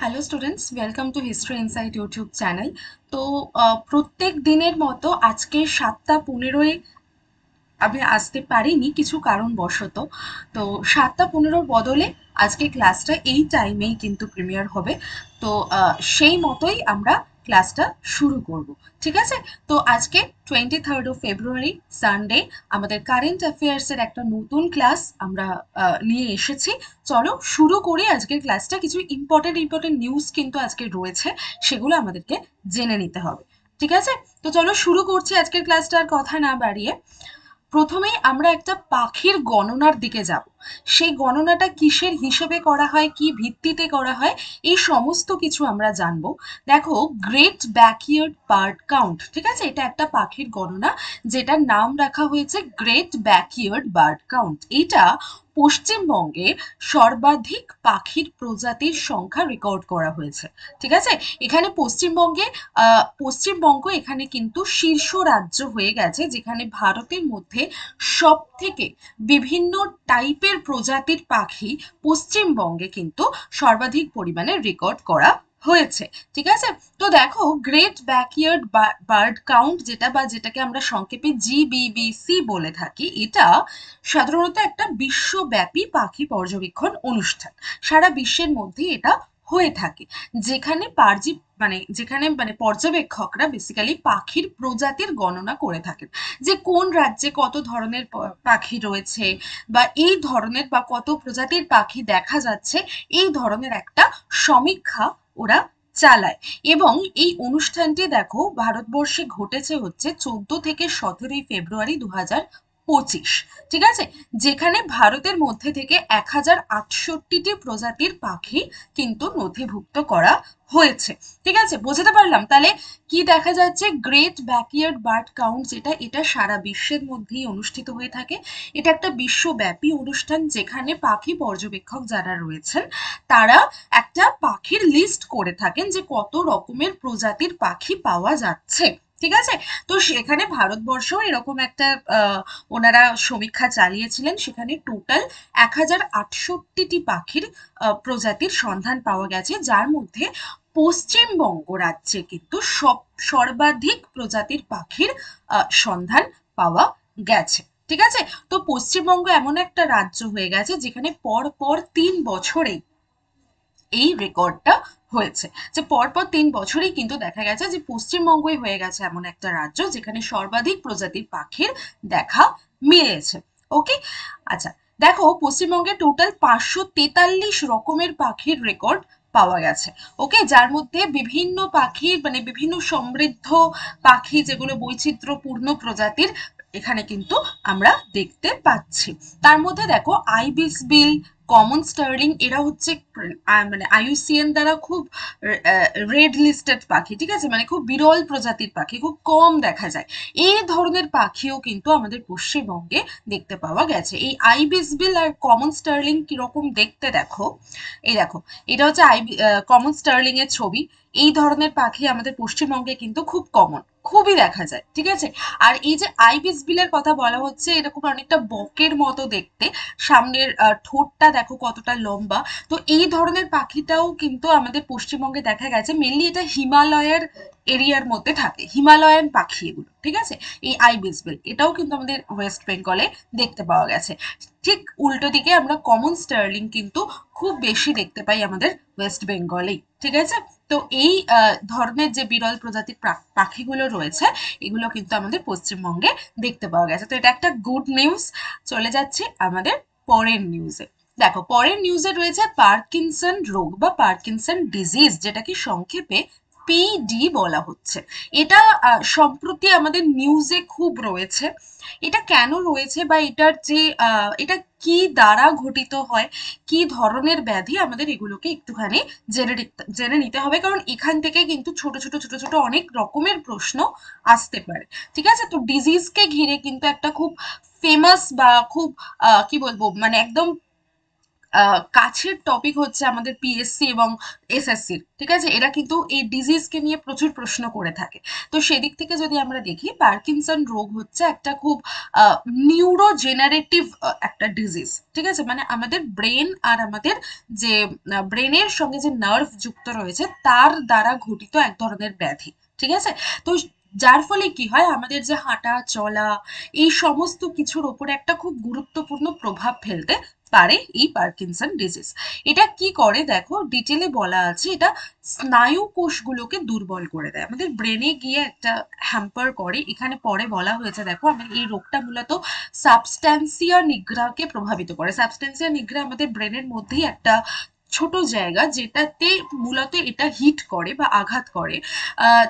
Hello students, welcome to history insight YouTube channel. তো প্রত্যেক দিনের মতো আজকে 7টা 15-এ আমি আসতে পারিনি কিছু কারণবশত। তো 7টা 15-র বদলে আজকে ক্লাসটা এই টাইমেই কিন্তু প্রিমিয়ার হবে। তো সেই মতোই আমরা ক্লাসটা শুরু করব। ঠিক আছে? তো আজকে 23rd of February সানডে আমাদের কারেন্ট অ্যাফেয়ার্সের একটা নতুন ক্লাস আমরা নিয়ে এসেছি। চলো শুরু করি আজকের ক্লাসটা। কিছু ইম্পর্টেন্ট নিউজ কিন্তু আজকে রয়েছে, সেগুলো আমাদেরকে জেনে নিতে হবে। ঠিক আছে? তো চলো শুরু করছি আজকের ক্লাসটা আর কথা না বাড়িয়ে। প্রথমেই আমরা একটা পাখির গণনার দিকে যাব। সেই গণনাটা কিসের হিসেবে করা হয়, কি ভিত্তিতে করা হয়, এই সমস্ত কিছু আমরা জানবো। দেখো, গ্রেট ব্যাকইয়ার্ড বার্ড কাউন্ট, ঠিক আছে, এটা একটা পাখির গণনা যেটার নাম রাখা হয়েছে গ্রেট ব্যাকইয়ার্ড বার্ড কাউন্ট। এটা পশ্চিমবঙ্গে সর্বাধিক পাখির প্রজাতির সংখ্যা রেকর্ড করা হয়েছে। ঠিক আছে? এখানে পশ্চিমবঙ্গ এখানে কিন্তু শীর্ষ রাজ্য হয়ে গেছে, যেখানে ভারতের মধ্যে সব থেকে বিভিন্ন টাইপের প্রজাতির পাখি পশ্চিমবঙ্গে কিন্তু সর্বাধিক পরিমাণে রেকর্ড করা হয়েছে। ঠিক আছে? তো দেখো, গ্রেট ব্যাকইয়ার্ড বার্ড কাউন্ট যেটা, বা যেটাকে আমরা সংক্ষেপে জিবিবিসি বলে থাকি, এটা সাধারণত একটা বিশ্বব্যাপী পাখি পর্যবেক্ষণ অনুষ্ঠান। সারা বিশ্বের মধ্যে এটা হয়ে থাকে, যেখানে যেখানে পর্যবেক্ষকরা বেসিক্যালি পাখির প্রজাতির গণনা করে থাকেন, যে কোন রাজ্যে কত ধরনের পাখি রয়েছে, বা এই ধরনের বা কত প্রজাতির পাখি দেখা যাচ্ছে, এই ধরনের একটা সমীক্ষা ওরা চালায়। এবং এই অনুষ্ঠানটি দেখো ভারতবর্ষে ঘটেছে হচ্ছে 14 থেকে 17 ফেব্রুয়ারি 2025। ঠিক আছে? যেখানে ভারতের মধ্যে থেকে 1068টি প্রজাতির পাখি কিন্তু নথিভুক্ত করা হয়েছে। ঠিক আছে? বোঝাতে পারলাম তাহলে কি দেখা যাচ্ছে? গ্রেট ব্যাকইয়ার্ড বার্ড কাউন্ট যেটা, এটা সারা বিশ্বের মধ্যেই অনুষ্ঠিত হয়ে থাকে। এটা একটা বিশ্বব্যাপী অনুষ্ঠান, যেখানে পাখি পর্যবেক্ষক যারা রয়েছেন তারা একটা পাখির লিস্ট করে থাকেন যে কত রকমের প্রজাতির পাখি পাওয়া যাচ্ছে। ঠিক আছে? তো সেখানে ভারতবর্ষও এরকম একটা ওনারা সমীক্ষা চালিয়েছিলেন। সেখানে টোটাল 1068টি পাখির প্রজাতির সন্ধান পাওয়া গেছে, যার মধ্যে পশ্চিমবঙ্গ রাজ্যে কিন্তু সর্বাধিক প্রজাতির পাখির সন্ধান পাওয়া গেছে। ঠিক আছে? তো পশ্চিমবঙ্গ এমন একটা রাজ্য হয়ে গেছে যেখানে পর পর 3 বছরেই এই রেকর্ডটা হয়েছে, যে পরপর 3 বছরেই কিন্তু দেখা গেছে যে পশ্চিমবঙ্গই হয়ে গেছে এমন একটা রাজ্য যেখানে সর্বাধিক প্রজাতির পাখির দেখা মিলেছে। ওকে? আচ্ছা, দেখো পশ্চিমবঙ্গে টোটাল 543 রকমের পাখির রেকর্ড পাওয়া গেছে। ওকে? যার মধ্যে বিভিন্ন পাখির বিভিন্ন সমৃদ্ধ পাখি, যেগুলো বৈচিত্র্যপূর্ণ প্রজাতির, এখানে কিন্তু আমরা দেখতে পাচ্ছি। তার মধ্যে দেখো আইবিস বিল, কমন স্টার্লিং, এরা হচ্ছে আইইউসিএন দ্বারা খুব রেড লিস্টেড পাখি। ঠিক আছে? খুব বিরল প্রজাতির পাখি, খুব কম দেখা যায়। এই ধরনের পাখিও কিন্তু আমাদের পশ্চিমবঙ্গে দেখতে পাওয়া গেছে। এই আইবিস বিল আর কমন স্টার্লিং কিরকম দেখতে দেখো, এই দেখো, এটা হচ্ছে কমন স্টার্লিং এর ছবি। এই ধরনের পাখি আমাদের পশ্চিমবঙ্গে কিন্তু খুব কমন, খুবই দেখা যায়। ঠিক আছে? আর এই যে আইবিস বিলের কথা বলা হচ্ছে, এরকম অনেকটা বকের মতো দেখতে, সামনের ঠোঁটটা দেখো কতটা লম্বা। তো এই ধরনের পাখিটাও কিন্তু আমাদের পশ্চিমবঙ্গে দেখা গেছে। মেনলি এটা হিমালয়ের এরিয়ার মধ্যে থাকে, হিমালয়ান পাখি এগুলো। ঠিক আছে? এই আইবিস বিল এটাও কিন্তু আমাদের ওয়েস্ট বেঙ্গলে দেখতে পাওয়া গেছে। ঠিক উল্টো দিকে আমরা কমন স্টার্লিং কিন্তু খুব বেশি দেখতে পাই আমাদের ওয়েস্ট বেঙ্গলেই। ঠিক আছে? তো এই ধরনের যে বিরল প্রজাতির পাখিগুলো রয়েছে, এগুলো কিন্তু আমাদের পশ্চিমবঙ্গে দেখতে পাওয়া গেছে। তো এটা একটা গুড নিউজ। চলে যাচ্ছে আমাদের পরের নিউজে। দেখো, পরের নিউজে রয়েছে পার্কিনসন রোগ বা পার্কিনসন ডিজিজ, যেটাকে সংক্ষেপে পিডি বলা হচ্ছে। এটা সম্প্রতি আমাদের নিউজে খুব রয়েছে। এটা কেন রয়েছে, বা এটা কি দ্বারা ঘটিত হয়, কি ধরনের ব্যাধি, আমাদের এগুলোকে একটুখানি জেনে নিতে হবে, কারণ এখান থেকে কিন্তু ছোট ছোট অনেক রকমের প্রশ্ন আসতে পারে। ঠিক আছে? তো ডিজিজকে ঘিরে কিন্তু একটা খুব ফেমাস বা খুব কি বলবো, একদম কাছের টপিক হচ্ছে আমাদের পিএসসি এবং এসএসসির, ঠিক আছে? এরা কিন্তু এই ডিজিজকে নিয়ে প্রচুর প্রশ্ন করে থাকে। তো সেদিক থেকে যদি আমরা দেখি, পার্কিনসন রোগ হচ্ছে একটা খুব নিউরোজেনারেটিভ একটা ডিজিজ, ঠিক আছে? মানে আমাদের ব্রেন আর আমাদের যে ব্রেনের সঙ্গে যে নার্ভ যুক্ত রয়েছে তার দ্বারা ঘটিত এক ধরনের ব্যাধি, ঠিক আছে? তো যার ফলে কি হয়, আমাদের যে হাঁটা চলা এই সমস্ত কিছুর ওপরে একটা খুব গুরুত্বপূর্ণ প্রভাব ফেলতে পারে এই পার্কিনসন ডিজিজ। এটা কি করে দেখো, ডিটেলে বলা আছে, এটা স্নায়ু কোষগুলোকে দুর্বল করে দেয়, আমাদের ব্রেনে গিয়ে একটা হ্যাম্পার করে। এখানে পরে বলা হয়েছে, দেখো আমাদের এই রোগটা মূলত সাবস্ট্যান্সিয়া নিগ্রাকে প্রভাবিত করে। সাবস্ট্যান্সিয়া নিগ্রা আমাদের ব্রেনের মধ্যেই একটা ছোট জায়গা, যেটাতে মূলত এটা হিট করে বা আঘাত করে।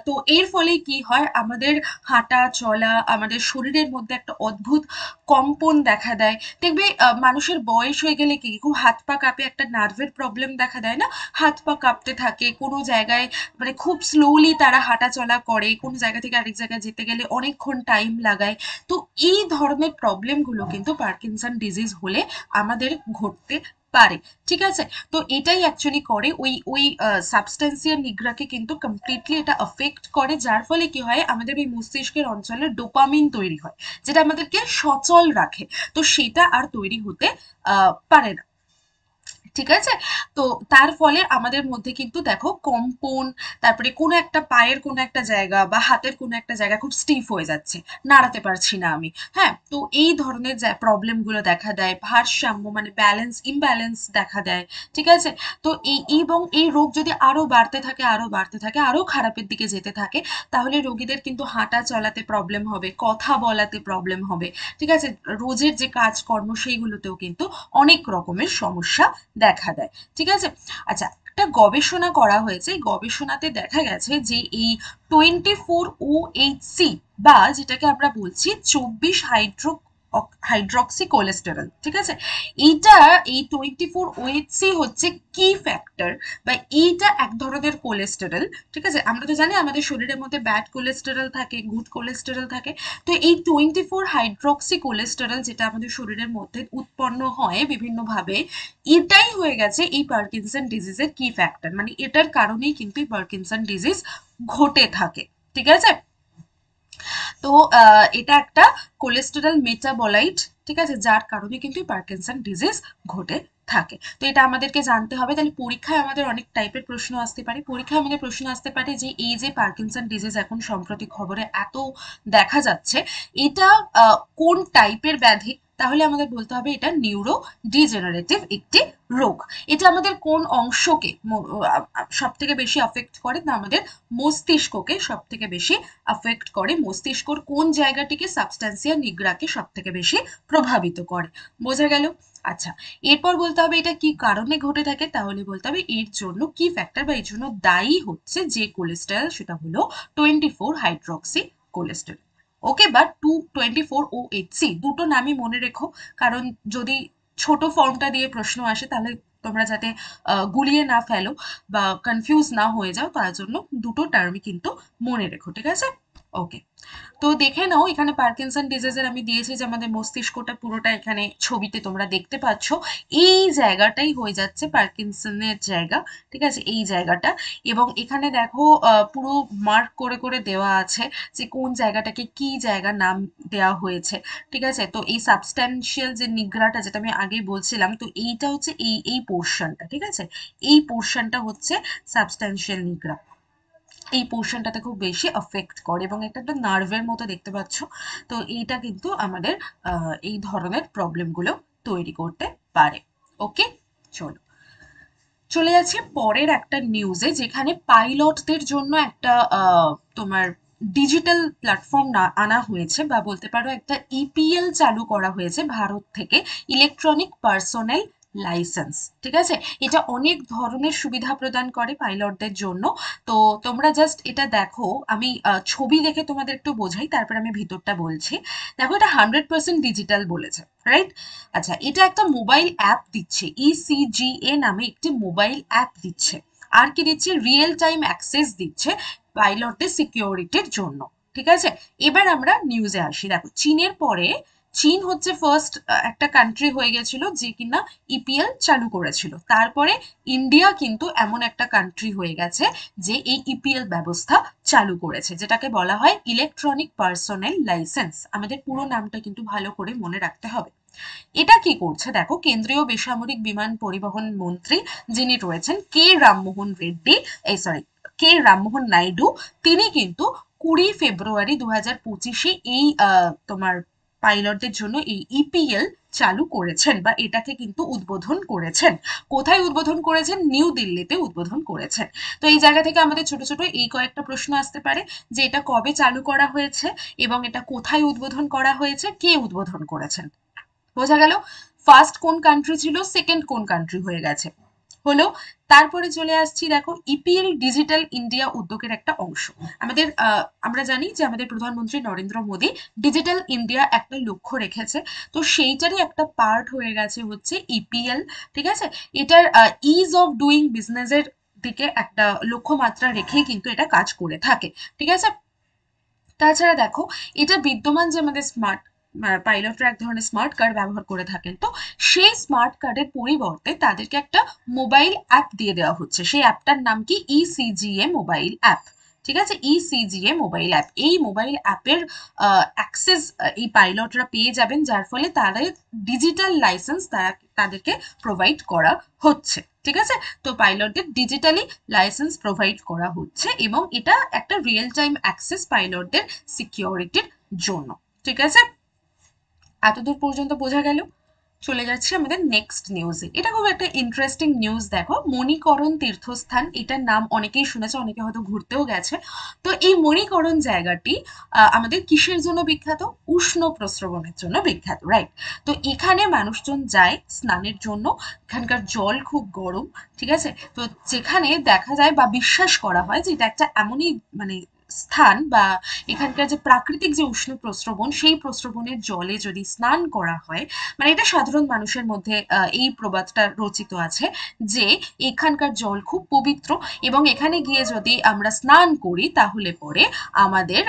তো এর ফলে কি হয়, আমাদের হাঁটা চলা, আমাদের শরীরের মধ্যে একটা অদ্ভুত কম্পন দেখা দেয়। দেখবে মানুষের বয়স হয়ে গেলে কি খুব হাত পা কাঁপে, একটা নার্ভের প্রবলেম দেখা দেয় না, হাত পা কাঁপতে থাকে, কোনো জায়গায় মানে খুব স্লোলি তারা হাঁটা চলা করে, কোনো জায়গা থেকে আরেক জায়গায় যেতে গেলে অনেকক্ষণ টাইম লাগায়। তো এই ধরনের প্রবলেমগুলো কিন্তু পার্কিনসন ডিজিজ হলে আমাদের ঘটতে পারে, ঠিক আছে? তো এটাই অ্যাকচুয়ালি করে, ওই ওই সাবস্টেন্সিয়া নিগ্রাকে কিন্তু কমপ্লিটলি এটা অফেক্ট করে, যার ফলে কি হয়, আমাদের ওই মস্তিষ্কের অঞ্চলে ডোপামিন তৈরি হয়, যেটা আমাদেরকে সচল রাখে। তো সেটা আর তৈরি হতে পারে না, ঠিক আছে? তো তার ফলে আমাদের মধ্যে কিন্তু দেখো কম্পন, তারপরে কোনো একটা পায়ের কোনো একটা জায়গা বা হাতের কোনো একটা জায়গা খুব স্টিফ হয়ে যাচ্ছে, নাড়াতে পারছি না আমি, হ্যাঁ? তো এই ধরনের প্রবলেমগুলো দেখা দেয়, ভারসাম্য মানে ব্যালেন্স ইমব্যালেন্স দেখা দেয়, ঠিক আছে? তো এবং এই রোগ যদি আরো বাড়তে থাকে, আরো বাড়তে থাকে, আরো খারাপের দিকে যেতে থাকে, তাহলে রোগীদের কিন্তু হাঁটা চলাতে প্রবলেম হবে, কথা বলাতে প্রবলেম হবে, ঠিক আছে? রোজের যে কাজকর্ম সেইগুলোতেও কিন্তু অনেক রকমের সমস্যা দেখা দেয়, ঠিক আছে? আচ্ছা, একটা গবেষণা করা হয়েছে, এই গবেষণাতে দেখা গেছে যে এই 24OHC বা যেটাকে আমরা বলছি 24 হাইড্রক্সি কোলেস্টেরল, ঠিক আছে? এইটা, এই 24OHC হচ্ছে কি ফ্যাক্টর, বা এইটা এক ধরনের কোলেস্টেরল, ঠিক আছে? আমরা তো জানি আমাদের শরীরের মধ্যে ব্যাড কোলেস্টেরল থাকে, গুড কোলেস্টেরল থাকে। তো এই 24 হাইড্রক্সি কোলেস্টেরল যেটা আমাদের শরীরের মধ্যে উৎপন্ন হয় বিভিন্নভাবে, এটাই হয়ে গেছে এই পার্কিনসন ডিজিজের কি ফ্যাক্টর, মানে এটার কারণেই কিন্তু এই পার্কিনসন ডিজিজ ঘটে থাকে, ঠিক আছে? তো এটা একটা কোলেস্টেরল মেটাবলাইট, ঠিক আছে, যার কারণে কিন্তু পার্কিনসন ডিজিজ ঘটে থাকে। তো এটা আমাদেরকে জানতে হবে। তাহলে পরীক্ষায় আমাদের অনেক টাইপের প্রশ্ন আসতে পারে, পরীক্ষায় আমাদের প্রশ্ন আসতে পারে যে এই যে পার্কিনসন ডিজিজ এখন সম্প্রতি খবরে এত দেখা যাচ্ছে, এটা কোন টাইপের ব্যাধি? তাহলে আমাদের বলতে হবে এটা নিউরো ডিজেনারেটিভ একটি রোগ। এটা আমাদের কোন অংশকে সব থেকে বেশি অ্যাফেক্ট করে? না, আমাদের মস্তিষ্ককে সব থেকে বেশি অ্যাফেক্ট করে। মস্তিষ্কর কোন জায়গাটিকে, সাবস্ট্যান্সিয়া নিগ্রাকে সব থেকে বেশি প্রভাবিত করে। বোঝা গেল? আচ্ছা, এরপর বলতে হবে এটা কি কারণে ঘটে থাকে, তাহলে বলতে হবে এর জন্য কি ফ্যাক্টর বা এর জন্য দায়ী হচ্ছে যে কোলেস্টেরল, সেটা হলো 24 হাইড্রক্সি কোলেস্টেরল। ওকে, বা 24OHC, দুটো নামই মনে রেখো, কারণ যদি ছোট ফর্মটা দিয়ে প্রশ্ন আসে তাহলে তোমরা যাতে গুলিয়ে না ফেলো বা কনফিউজ না হয়ে যাও, তার জন্য দুটো টার্মই কিন্তু মনে রেখো, ঠিক আছে? ওকে, তো দেখে নাও এখানে পার্কিনসন ডিজিজের আমি দিয়েছি যে আমাদের মস্তিষ্কটা পুরোটা এখানে ছবিতে তোমরা দেখতে পাচ্ছ, এই জায়গাটাই হয়ে যাচ্ছে পার্কিনসনের জায়গা, ঠিক আছে? এই জায়গাটা। এবং এখানে দেখো পুরো মার্ক করে করে দেওয়া আছে যে কোন জায়গাটাকে কি জায়গা নাম দেওয়া হয়েছে, ঠিক আছে? তো এই সাবস্ট্যান্সিয়াল যে নিগ্রাটা যেটা আমি আগেই বলছিলাম, তো এইটা হচ্ছে এই এই পোর্শনটা, ঠিক আছে? এই পোর্শনটা হচ্ছে সাবস্ট্যান্সিয়াল নিগ্রা, এই পোর্শনটাতে খুব বেশি অ্যাফেক্ট করে এবং এটা একটা নার্ভের মতো দেখতে পাচ্ছ। তো এইটা কিন্তু আমাদের এই ধরনের প্রবলেমগুলো তৈরি করতে পারে। ওকে, চলো চলে যাচ্ছে পরের একটা নিউজে, যেখানে পাইলটদের জন্য একটা তোমার ডিজিটাল প্ল্যাটফর্ম না আনা হয়েছে, বা বলতে পারো একটা ইপিএল চালু করা হয়েছে ভারত থেকে, ইলেকট্রনিক পার্সোনেল লাইসেন্স, ঠিক আছে? এটা অনেক ধরনের সুবিধা প্রদান করে পাইলটদের জন্য। তো তোমরা জাস্ট এটা দেখো, আমি ছবি দেখে তোমাদের একটু বোঝাই, তারপর আমি ভিতরটা বলছি। দেখো, এটা 100% ডিজিটাল বলেছে, রাইট? আচ্ছা, এটা একটা মোবাইল অ্যাপ দিচ্ছে, ইসিজিএ নামে একটি মোবাইল অ্যাপ দিচ্ছে। আর কি দিচ্ছে? রিয়েল টাইম অ্যাক্সেস দিচ্ছে পাইলটদের সিকিউরিটির জন্য, ঠিক আছে? এবার আমরা নিউজে আসি। দেখো, চীনের পরে চীন হচ্ছে ফার্স্ট একটা কান্ট্রি হয়ে গেছিল যে কিনা ইপিএল চালু করেছিল। তারপরে ইন্ডিয়া কিন্তু এমন একটা কান্ট্রি হয়ে গেছে যে এই ইপিএল ব্যবস্থা চালু করেছে, যেটাকে বলা হয় ইলেকট্রনিক পার্সোনেল লাইসেন্স। আমাদের পুরো নামটা কিন্তু ভালো করে মনে রাখতে হবে। এটা কি করছে দেখো, কেন্দ্রীয় বেসামরিক বিমান পরিবহন মন্ত্রী যিনি রয়েছেন কে রামমোহন নাইডু, তিনি কিন্তু 20 ফেব্রুয়ারি 2025 এই তোমার পাইলটদের জন্য এই ইপিএল চালু করেছেন বা এটাকে কিন্তু উদ্বোধন করেছেন। কোথায় উদ্বোধন করেছেন? নিউ দিল্লিতে উদ্বোধন করেছেন। তো এই জায়গা থেকে আমাদের ছোট ছোট এই কয়েকটা প্রশ্ন আসতে পারে যে এটা কবে চালু করা হয়েছে এবং এটা কোথায় উদ্বোধন করা হয়েছে, কে উদ্বোধন করেছেন। বোঝা গেল ফার্স্ট কোন কান্ট্রি ছিল, সেকেন্ড কোন কান্ট্রি হয়ে গেছে, হলো। তারপরে চলে আসছি, দেখো ইপিএল ডিজিটাল ইন্ডিয়া উদ্যোগের একটা অংশ। আমাদের আমরা জানি যে আমাদের প্রধানমন্ত্রী নরেন্দ্র মোদী ডিজিটাল ইন্ডিয়া একটা লক্ষ্য রেখেছে, তো সেইটারই একটা পার্ট হয়ে গেছে হচ্ছে ইপিএল। ঠিক আছে, এটার ইজ অফ ডুইং বিজনেসের দিকে একটা লক্ষ্যমাত্রা রেখেই কিন্তু এটা কাজ করে থাকে। ঠিক আছে, তাছাড়া দেখো এটা বিদ্যমান যে আমাদের স্মার্ট পাইলটরা এক ধরনের স্মার্ট কার্ড ব্যবহার করে থাকেন, তো সেই স্মার্ট কার্ডের পরিবর্তে তাদেরকে একটা মোবাইল অ্যাপ দিয়ে দেওয়া হচ্ছে। সেই অ্যাপটার নাম কি ইসিজিএ মোবাইল অ্যাপ। ঠিক আছে, ইসিজিএ মোবাইল অ্যাপ, এই মোবাইল অ্যাপের অ্যাক্সেস এই পাইলটরা পেয়ে যাবেন, যার ফলে তাদের ডিজিটাল লাইসেন্স তাদেরকে প্রোভাইড করা হচ্ছে। ঠিক আছে, তো পাইলটদের ডিজিটালি লাইসেন্স প্রোভাইড করা হচ্ছে এবং এটা একটা রিয়েল টাইম অ্যাক্সেস পাইলটদের সিকিউরিটির জন্য। ঠিক আছে, এতদূর পর্যন্ত বোঝা গেল। চলে যাচ্ছি আমাদের নেক্সট নিউজে। এটা খুব একটা ইন্টারেস্টিং নিউজ। দেখো মণিকরণ তীর্থস্থান, এটার নাম অনেকেই শুনেছে, অনেকে হয়তো ঘুরতেও গেছে। তো এই মণিকরণ জায়গাটি আমাদের কিসের জন্য বিখ্যাত? উষ্ণ প্রস্রবণের জন্য বিখ্যাত, রাইট। তো এখানে মানুষজন যায় স্নানের জন্য, এখানকার জল খুব গরম। ঠিক আছে, তো যেখানে দেখা যায় বা বিশ্বাস করা হয় যে এটা একটা এমনই মানে স্থান বা এখানকার যে প্রাকৃতিক যে উষ্ণ প্রস্রবণ, সেই প্রস্রবণের জলে যদি স্নান করা হয়, মানে এটা সাধারণ মানুষের মধ্যে এই প্রবাদটা রচিত আছে যে এখানকার জল খুব পবিত্র এবং এখানে গিয়ে যদি আমরা স্নান করি তাহলে পরে আমাদের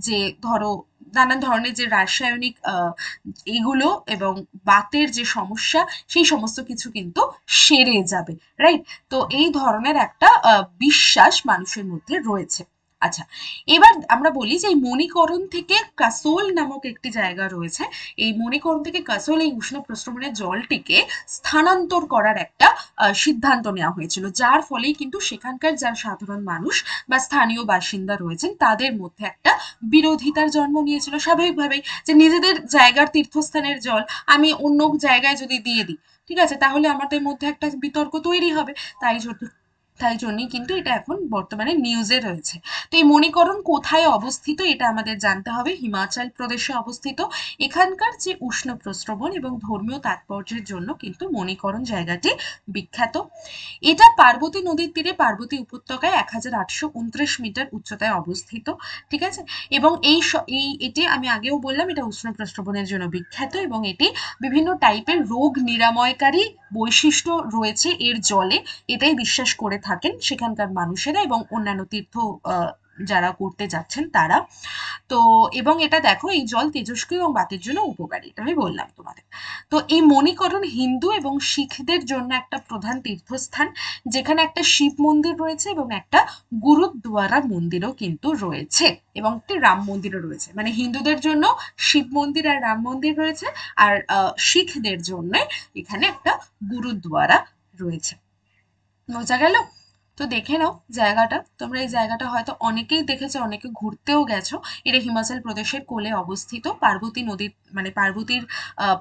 যে ধরো নানান ধরনের যে রাসায়নিক এগুলো এবং বাতের যে সমস্যা, সেই সমস্ত কিছু কিন্তু সেরে যাবে, রাইট। তো এই ধরনের একটা বিশ্বাস মানুষের মধ্যে রয়েছে। আচ্ছা, এবার আমরা বলি যে এই মণিকরণ থেকে কাসোল নামক একটি জায়গা রয়েছে, এই মণিকরণ থেকে কাসোল এই উষ্ণ প্রস্রবণের জলটিকে স্থানান্তর করার একটা সিদ্ধান্ত নেওয়া হয়েছিল, যার ফলেই কিন্তু সেখানকার যারা সাধারণ মানুষ বা স্থানীয় বাসিন্দা রয়েছেন তাদের মধ্যে একটা বিরোধিতার জন্ম নিয়েছিল স্বাভাবিকভাবেই, যে নিজেদের জায়গার তীর্থস্থানের জল আমি অন্য জায়গায় যদি দিয়ে দিই, ঠিক আছে, তাহলে আমাদের মধ্যে একটা বিতর্ক তৈরি হবে। তাই জন্যই কিন্তু এটা এখন বর্তমানে নিউজে রয়েছে। তো এই মণিকরণ কোথায় অবস্থিত এটা আমাদের জানতে হবে, হিমাচল প্রদেশে অবস্থিত। এখানকার যে উষ্ণ প্রস্রবণ এবং ধর্মীয় তাৎপর্যের জন্য কিন্তু মণিকরণ জায়গাটি বিখ্যাত। এটা পার্বতী নদীর তীরে পার্বতী উপত্যকায় 1829 মিটার উচ্চতায় অবস্থিত। ঠিক আছে, এবং এটি আমি আগেও বললাম এটা উষ্ণ প্রস্রবণের জন্য বিখ্যাত এবং এটি বিভিন্ন টাইপের রোগ নিরাময়কারী বৈশিষ্ট্য রয়েছে এর জলে, এটাই বিশ্বাস করে থাকেন সেখানকার মানুষেরা এবং অন্যান্য তীর্থ যারা করতে যাচ্ছেন তারা। তো এবং এটা দেখো এই জল তেজস্ক্রিয় এবং বাতের জন্য উপকারী, এটা আমি বললাম তোমাদের। তো এই মণিকরণ হিন্দু এবং শিখদের জন্য একটা প্রধান তীর্থস্থান, যেখানে একটা শিব মন্দির রয়েছে এবং একটা গুরুদ্বারা মন্দিরও কিন্তু রয়েছে এবং একটি রাম মন্দিরও রয়েছে। মানে হিন্দুদের জন্য শিব মন্দির আর রাম মন্দির রয়েছে, আর শিখদের জন্য এখানে একটা গুরুদ্বারা রয়েছে। বোঝা গেল? তো দেখে নাও জায়গাটা, তোমরা এই জায়গাটা হয়তো অনেকেই দেখেছো, অনেকে ঘুরতেও গেছো। এটা হিমাচল প্রদেশের কোলে অবস্থিত, পার্বতী নদীর মানে পার্বতীর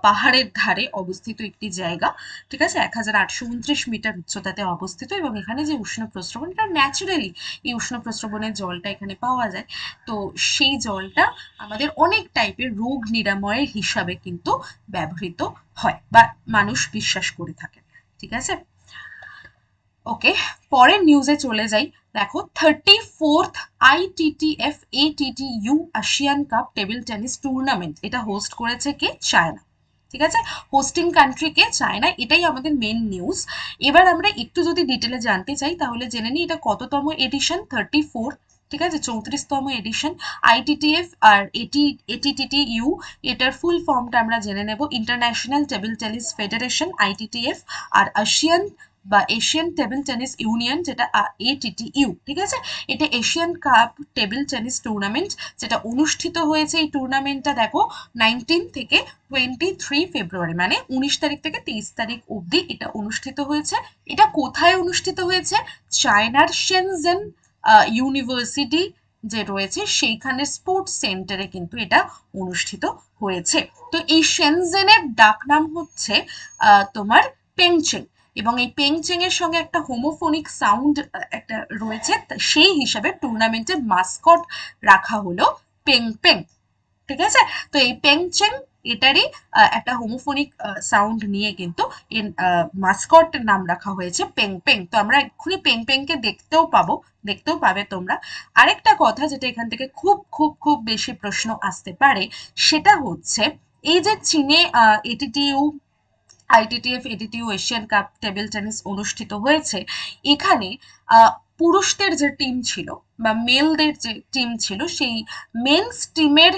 পাহাড়ের ধারে অবস্থিত একটি জায়গা। ঠিক আছে, 1829 মিটার উচ্চতাতে অবস্থিত এবং এখানে যে উষ্ণ প্রস্রবণ, এটা ন্যাচারালি এই উষ্ণ প্রস্রবণের জলটা এখানে পাওয়া যায়। তো সেই জলটা আমাদের অনেক টাইপের রোগ নিরাময়ের হিসাবে কিন্তু ব্যবহৃত হয় বা মানুষ বিশ্বাস করে থাকে। ঠিক আছে, ওকে, পরের নিউজে চলে যাই। দেখো 34th ITTF ATTU Asian cup table tennis tournament, এটা হোস্ট করেছে কে? চায়না। ঠিক আছে, হোস্টিং কান্ট্রি কে? চায়না। এটাই আমাদের মেন নিউজ। এবার আমরা একটু যদি ডিটেলে জানতে চাই তাহলে জেনে নিই এটা কততম এডিশন? 34। ঠিক আছে, 34তম এডিশন। আইটিটিএফ আর এটিটিটিইউ, এটার ফুল ফর্মটা আমরা জেনে নেব। International table tennis federation, ITTF, আর এশিয়ান টেবিল টেনিস ইউনিয়ন, যেটা এটিটিইউ। ঠিক আছে, এটা Asian cup table tennis tournament, যেটা অনুষ্ঠিত হয়েছে। এই টুর্নামেন্টটা দেখো 19 থেকে 23 ফেব্রুয়ারি, মানে 19 তারিখ থেকে 23 তারিখ অবধি এটা অনুষ্ঠিত হয়েছে। এটা কোথায় অনুষ্ঠিত হয়েছে? চায়নার শেনজেন ইউনিভার্সিটি যে রয়েছে সেইখানে স্পোর্টস সেন্টারে কিন্তু এটা অনুষ্ঠিত হয়েছে। তো এই শেনজেনের ডাকনাম হচ্ছে তোমার পেংচেং, এবং এই পেংচেং এর সঙ্গে একটা হোমোফোনিক সাউন্ড একটা রয়েছে, সেই হিসাবে টুর্নামেন্টের মাস্কট রাখা হলো পেং পেং। ঠিক আছে, তো এই পেংচেং এটারই একটা হোমোফোনিক সাউন্ড নিয়ে কিন্তু এর মাস্কটের নাম রাখা হয়েছে পেং পেং। তো আমরা এক্ষুনি পেং পেংকে দেখতেও পাবে তোমরা। আরেকটা কথা যেটা এখান থেকে খুব খুব খুব বেশি প্রশ্ন আসতে পারে, সেটা হচ্ছে এই যে চীনে ATTU, ITTF, ATTU Asian cup table tennis অনুষ্ঠিত হয়েছে, এখানে পুরুষদের যে টিম ছিল বা মেলদের যে টিম ছিল, সেই মেন্স টিমের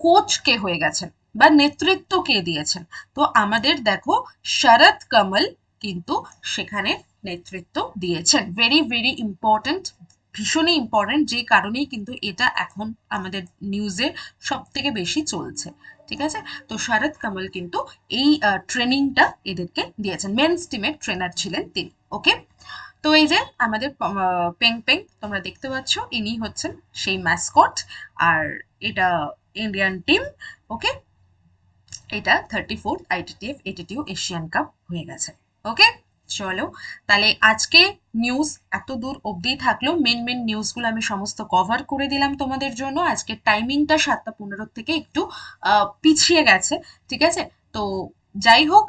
কোচ কে হয়ে গেছেন বা নেতৃত্ব কে দিয়েছেন? তো আমাদের দেখো শরৎ কমল কিন্তু সেখানে নেতৃত্ব দিয়েছেন। ভেরি ভেরি ইম্পর্টেন্ট, ভীষণই ইম্পর্টেন্ট, যে কারণেই কিন্তু এটা এখন আমাদের নিউজে সব থেকে বেশি চলছে। ঠিক আছে, তো শরৎ কমল কিন্তু এই ট্রেনিংটা এদেরকে দিয়েছেন, মেন্স টিমের ট্রেনার ছিলেন তিনি। ওকে, তো এই যে আমাদের পেং পেং তোমরা দেখতে পাচ্ছ, ইনি হচ্ছেন সেই ম্যাসকট, আর এটা ইন্ডিয়ান টিম। ওকে, এটা 34th ITTF ATTU Asian cup হয়ে গেছে। ওকে, চলো তাহলে আজকে নিউজ এত দূর অবধি থাকলো। মেন মেন নিউজগুলো আমি সমস্ত কভার করে দিলাম তোমাদের জন্য। আজকের টাইমিংটা 7:15 থেকে একটু পিছিয়ে গেছে। ঠিক আছে, তো যাই হোক,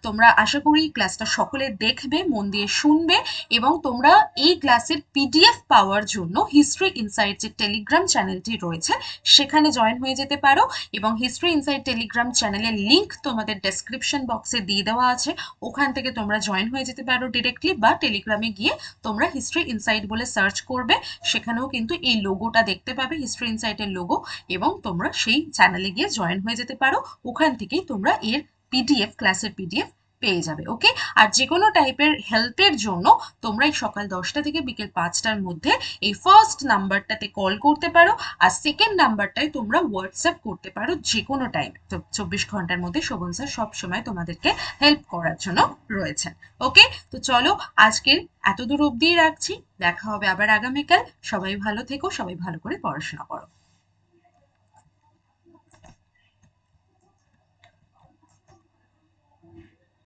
তোমরা আশা করি ক্লাসটা সকলে দেখবে, মন দিয়ে শুনবে, এবং তোমরা এই ক্লাসের পিডিএফ পাওয়ার জন্য হিস্ট্রি ইনসাইট যে টেলিগ্রাম চ্যানেলটি রয়েছে সেখানে জয়েন হয়ে যেতে পারো। এবং হিস্ট্রি ইনসাইট টেলিগ্রাম চ্যানেলের লিঙ্ক তোমাদের ডেসক্রিপশন বক্সে দিয়ে দেওয়া আছে, ওখান থেকে তোমরা জয়েন হয়ে যেতে পারো ডিরেক্টলি, বা টেলিগ্রামে গিয়ে তোমরা হিস্ট্রি ইনসাইট বলে সার্চ করবে, সেখানেও কিন্তু এই লোগোটা দেখতে পাবে, হিস্ট্রি ইনসাইটের লোগো, এবং তোমরা সেই চ্যানেলে গিয়ে জয়েন হয়ে যেতে পারো। ওখান থেকেই তোমরা এর পিডিএফ, ক্লাসের পিডিএফ পেয়ে যাবে। ওকে, আর যে কোনো টাইপের হেল্পের জন্য তোমরা এই সকাল 10টা থেকে বিকেল 5টার মধ্যে এই ফার্স্ট নাম্বারটাতে কল করতে পারো, আর সেকেন্ড নাম্বারটায় তোমরা হোয়াটসঅ্যাপ করতে পারো যে কোনো টাইম। তো 24 ঘন্টার মধ্যে শোভন স্যার সবসময় তোমাদেরকে হেল্প করার জন্য রয়েছেন। ওকে, তো চলো আজকের এত দূর অবধিই রাখছি, দেখা হবে আবার আগামীকাল। সবাই ভালো থেকো, সবাই ভালো করে পড়াশোনা করো।